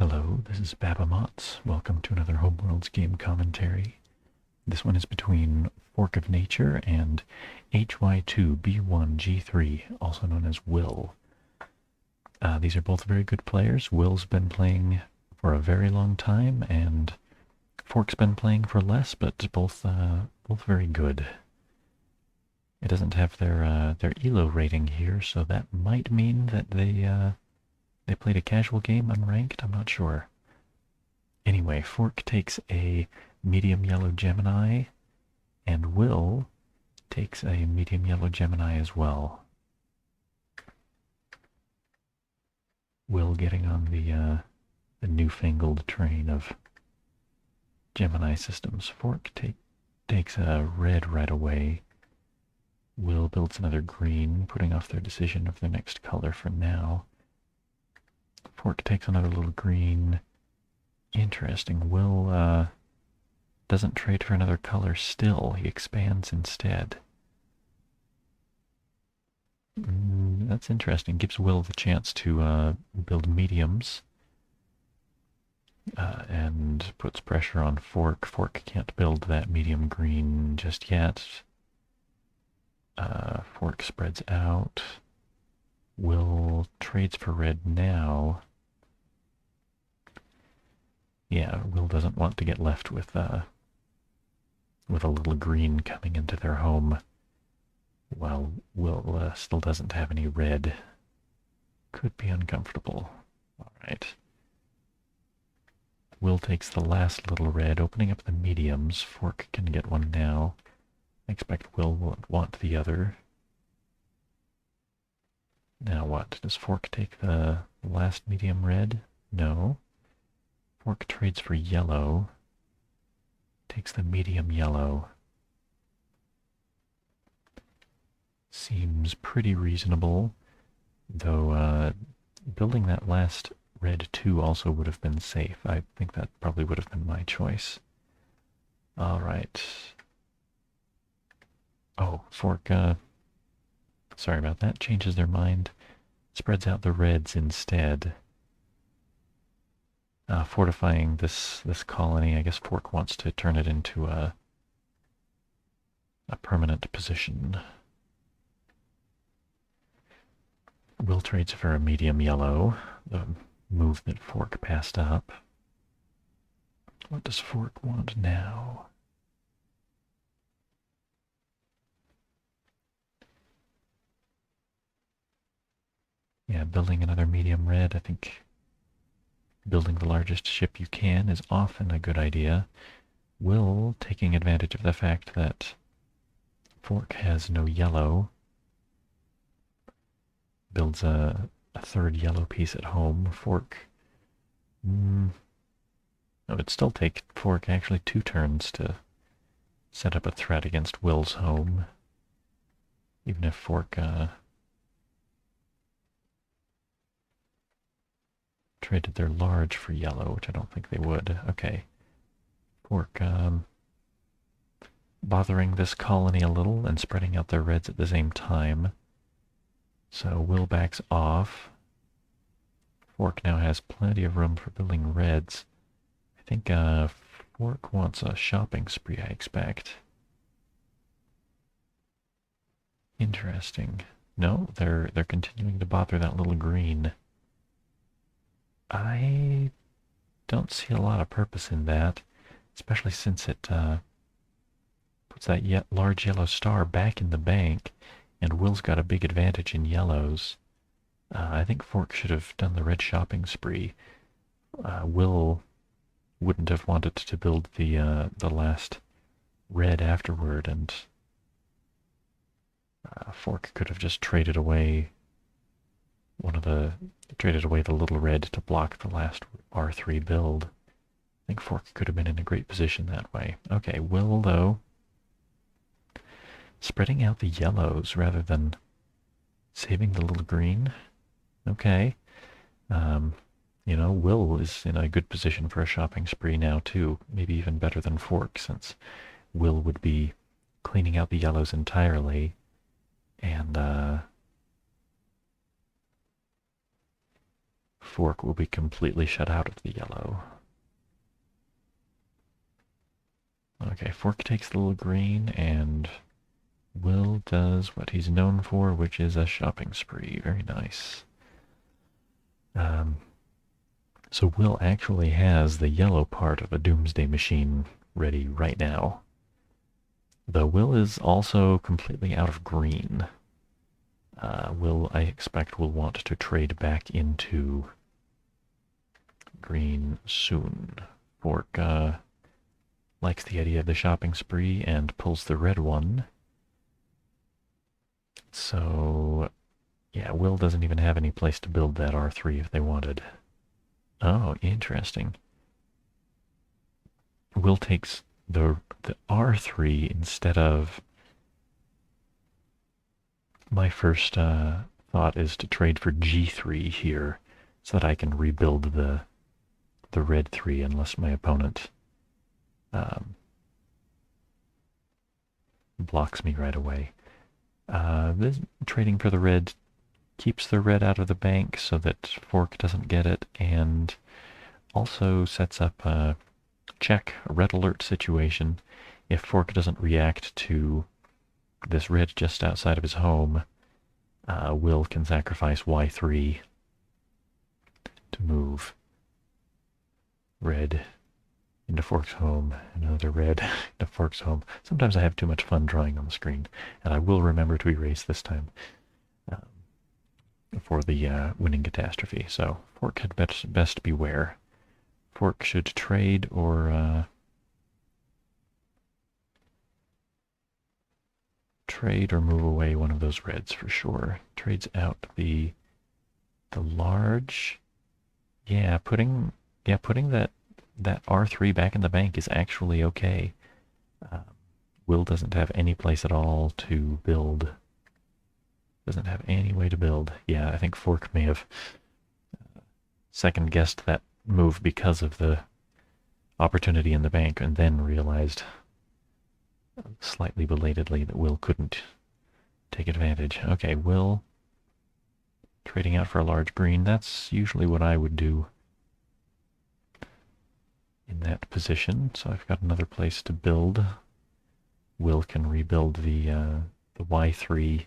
Hello, this is Babamots. Welcome to another Homeworlds game commentary. This one is between Fork of Nature and hy2b1g3, also known as Will. These are both very good players. Will's been playing for a very long time, and Fork's been playing for less, but both very good. It doesn't have their ELO rating here, so that might mean that they played a casual game unranked. I'm not sure. Anyway, Fork takes a medium yellow Gemini, and Will takes a medium yellow Gemini as well. Will getting on the newfangled train of Gemini systems. Fork takes a red right away. Will builds another green, putting off their decision of their next color for now. Fork takes another little green. Interesting. Will doesn't trade for another color still. He expands instead. That's interesting. Gives Will the chance to build mediums. And puts pressure on Fork. Fork can't build that medium green just yet. Fork spreads out. Will trades for red now. Yeah, Will doesn't want to get left with a little green coming into their home, while Will still doesn't have any red. Could be uncomfortable. All right. Will takes the last little red, opening up the mediums. Fork can get one now. I expect Will won't want the other. Now what? Does Fork take the last medium red? No. Fork trades for yellow. Takes the medium yellow. Seems pretty reasonable, though building that last red 2 also would have been safe. I think that probably would have been my choice. Alright. Oh, Fork, sorry about that, changes their mind. Spreads out the reds instead. Fortifying this colony. I guess Fork wants to turn it into a permanent position. Will trades for a medium yellow, the move that Fork passed up. What does Fork want now? Yeah, building another medium red. I think building the largest ship you can is often a good idea. Will, taking advantage of the fact that Fork has no yellow, builds a third yellow piece at home. Fork... It would still take Fork actually 2 turns to set up a threat against Will's home. Even if Fork traded their large for yellow, which I don't think they would. Okay. Fork bothering this colony a little and spreading out their reds at the same time. So Will backs off. Fork now has plenty of room for building reds. I think Fork wants a shopping spree, I expect. Interesting. No, they're continuing to bother that little green. I don't see a lot of purpose in that, especially since it puts that large yellow star back in the bank, and Will's got a big advantage in yellows. I think Fork should have done the red shopping spree. Will wouldn't have wanted to build the last red afterward, and Fork could have just traded away the little red to block the last R3 build. I think Fork could have been in a great position that way. Okay, Will, though, spreading out the yellows rather than saving the little green. Okay. You know, Will is in a good position for a shopping spree now, too. Maybe even better than Fork, since Will would be cleaning out the yellows entirely, and Fork will be completely shut out of the yellow. Okay, Fork takes the little green, and Will does what he's known for, which is a shopping spree. Very nice. So Will actually has the yellow part of a Doomsday Machine ready right now. Though Will is also completely out of green. Will, I expect, will want to trade back into green soon. Fork likes the idea of the shopping spree and pulls the red one. So, yeah, Will doesn't even have any place to build that R3 if they wanted. Oh, interesting. Will takes the R3 instead of... My first thought is to trade for G3 here so that I can rebuild the red 3 unless my opponent blocks me right away. This trading for the red keeps the red out of the bank so that Fork doesn't get it, and also sets up a check, a red alert situation. If Fork doesn't react to this red just outside of his home, Will can sacrifice Y3 to move red into Fork's home, another red into Fork's home. Sometimes I have too much fun drawing on the screen, and I will remember to erase this time for the winning catastrophe. So Fork had best beware. Fork should trade or move away one of those reds for sure. Trades out the large. Yeah, putting that R3 back in the bank is actually okay. Will doesn't have any place at all to build. Doesn't have any way to build. Yeah, I think Fork may have second-guessed that move because of the opportunity in the bank and then realized slightly belatedly that Will couldn't take advantage. Okay, Will trading out for a large green. That's usually what I would do in that position. So I've got another place to build. Will can rebuild the Y3.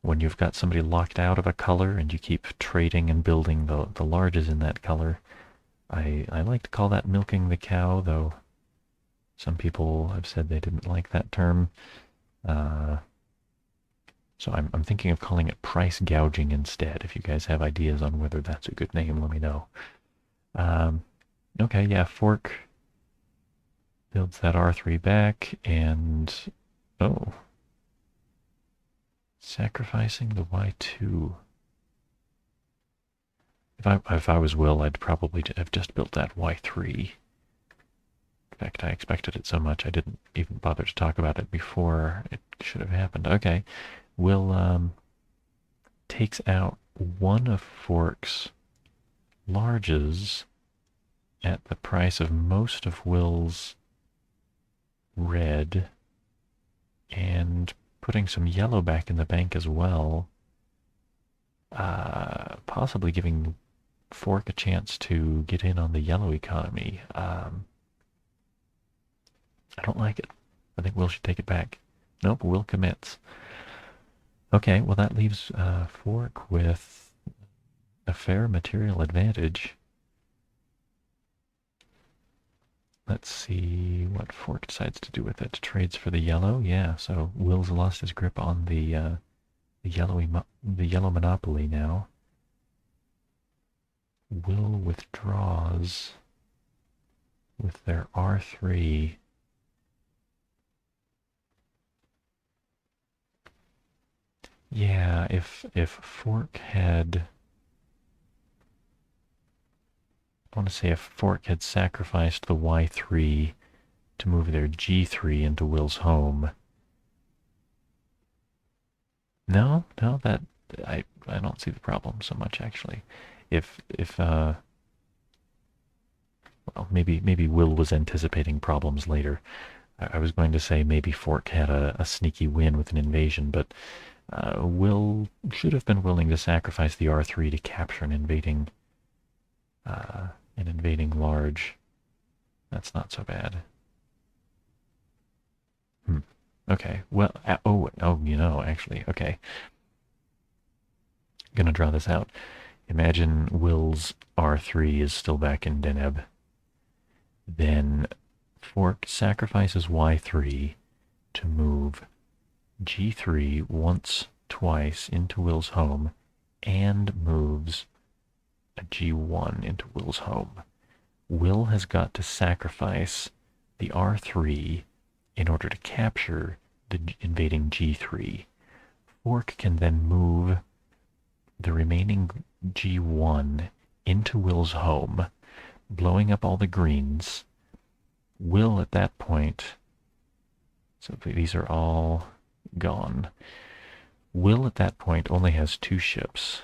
When you've got somebody locked out of a color and you keep trading and building the larges in that color, I like to call that milking the cow, though some people have said they didn't like that term. So I'm thinking of calling it price gouging instead. If you guys have ideas on whether that's a good name, let me know. Okay, yeah, Fork builds that R3 back, and... oh. Sacrificing the Y2. If I was Will, I'd probably have just built that Y3. In fact, I expected it so much I didn't even bother to talk about it before it should have happened. Okay, Will takes out one of Fork's larges at the price of most of Will's red, and putting some yellow back in the bank as well, possibly giving Fork a chance to get in on the yellow economy. I don't like it. I think Will should take it back. Nope, Will commits. Okay, well that leaves Fork with a fair material advantage. Let's see what Fork decides to do with it. Trades for the yellow, yeah. So Will's lost his grip on the yellow monopoly now. Will withdraws with their R3. Yeah, if Fork had... I want to say if Fork had sacrificed the Y3 to move their G3 into Will's home. No, that I don't see the problem so much actually. If well, maybe Will was anticipating problems later. I was going to say maybe Fork had a sneaky win with an invasion, but Will should have been willing to sacrifice the R3 to capture an invading an invading large. That's not so bad. Okay, well, actually, okay. Gonna draw this out. Imagine Will's R3 is still back in Deneb. Then Fork sacrifices Y3 to move G3 once, twice into Will's home, and moves a G1 into Will's home. Will has got to sacrifice the R3 in order to capture the invading G3. Fork can then move the remaining G1 into Will's home, blowing up all the greens. Will at that point, so these are all gone. Will at that point only has 2 ships,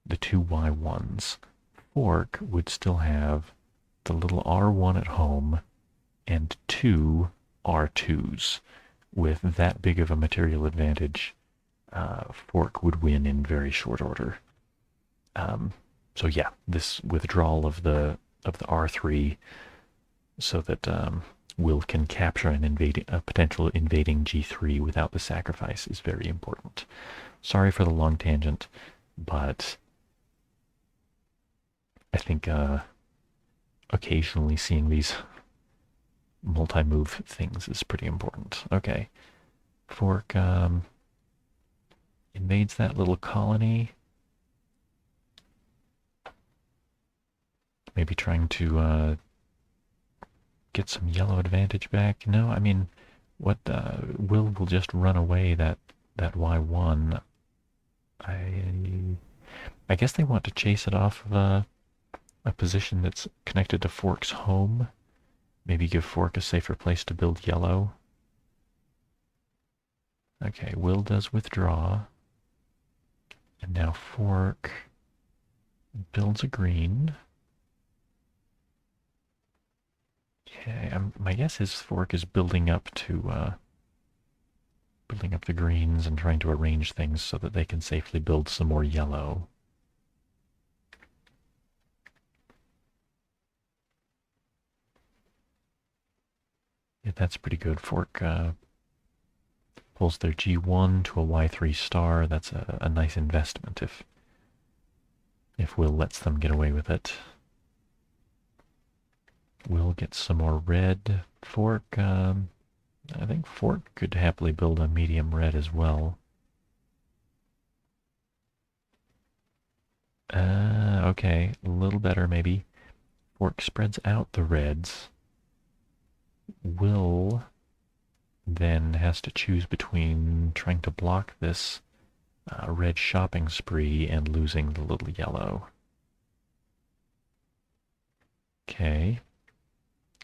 the 2 Y1s. Fork would still have the little R1 at home and 2 R2s. With that big of a material advantage, Fork would win in very short order. So yeah, this withdrawal of the R3 so that Will can capture a potential invading G3 without the sacrifice is very important. Sorry for the long tangent, but I think occasionally seeing these multi-move things is pretty important. Okay, Fork invades that little colony. Maybe trying to get some yellow advantage back. No, I mean, what will just run away that Y1. I guess they want to chase it off of a position that's connected to Fork's home. Maybe give Fork a safer place to build yellow. Okay, Will does withdraw. And now Fork builds a green. Okay, my guess is Fork is building up to building up the greens and trying to arrange things so that they can safely build some more yellow. Yeah, that's pretty good. Fork pulls their G1 to a Y3 star. That's a nice investment if Will lets them get away with it. Will get some more red. Fork, I think Fork could happily build a medium red as well. Okay, a little better maybe. Fork spreads out the reds. Will then has to choose between trying to block this red shopping spree and losing the little yellow. Okay.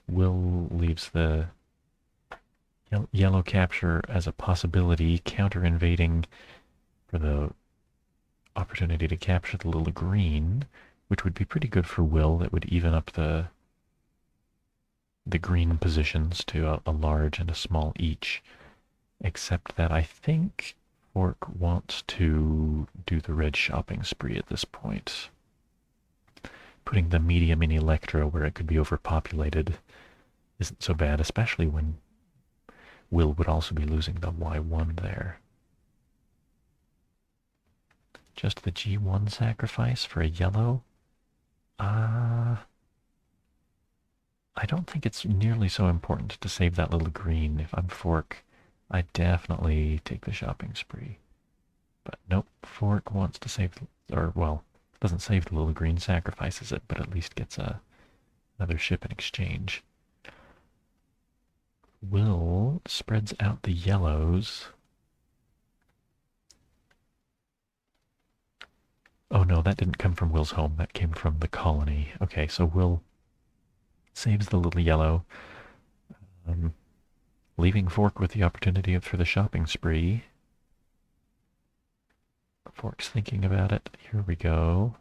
Will leaves the yellow capture as a possibility, counter invading for the opportunity to capture the little green, which would be pretty good for Will. That would even up the green positions to a large and a small each, except that I think Fork wants to do the red shopping spree at this point. Putting the medium in Electro where it could be overpopulated isn't so bad, especially when Will would also be losing the Y1 there. Just the G1 sacrifice for a yellow? I don't think it's nearly so important to save that little green. If I'm Fork, I'd definitely take the shopping spree. But nope, Fork wants to save, or well, doesn't save the little green, sacrifices it, but at least gets another ship in exchange. Will spreads out the yellows. Oh no, that didn't come from Will's home. That came from the colony. Okay, so Will saves the little yellow, leaving Fork with the opportunity for the shopping spree. Fork's thinking about it. Here we go.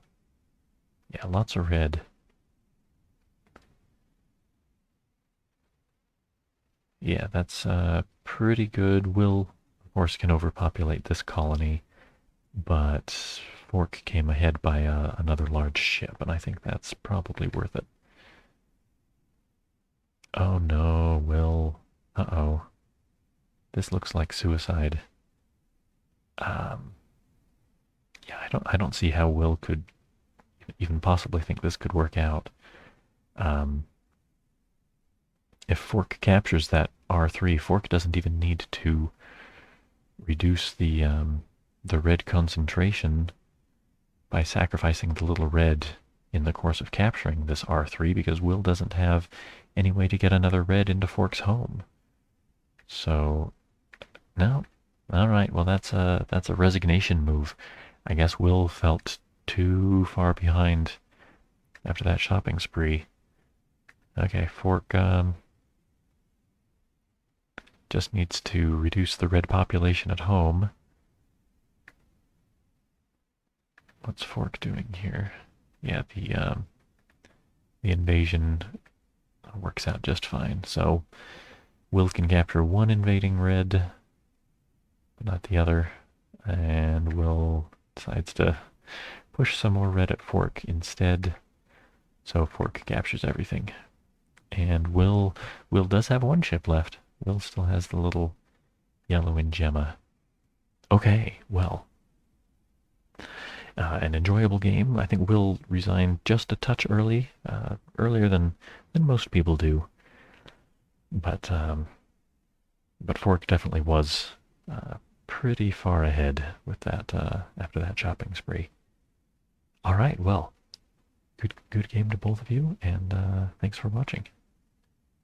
Yeah, lots of red. Yeah, that's pretty good. Will, of course, can overpopulate this colony, but Fork came ahead by another large ship, and I think that's probably worth it. Oh no, Will. Uh-oh. This looks like suicide. Um, yeah, I don't see how Will could even possibly think this could work out. Um, if Fork captures that R3, Fork doesn't even need to reduce the red concentration by sacrificing the little red in the course of capturing this R3, because Will doesn't have any way to get another red into Fork's home. So, no. All right, well that's a resignation move. I guess Will felt too far behind after that shopping spree. Okay, Fork just needs to reduce the red population at home. What's Fork doing here? Yeah, the invasion works out just fine. So Will can capture one invading red, but not the other. And Will decides to push some more red at Fork instead. So Fork captures everything. And Will does have one ship left. Will still has the little yellow in Gemma. Okay, well, an enjoyable game. I think Will resigned just a touch early, earlier than most people do. But Fork definitely was pretty far ahead with that after that shopping spree. All right, well, good game to both of you, and thanks for watching.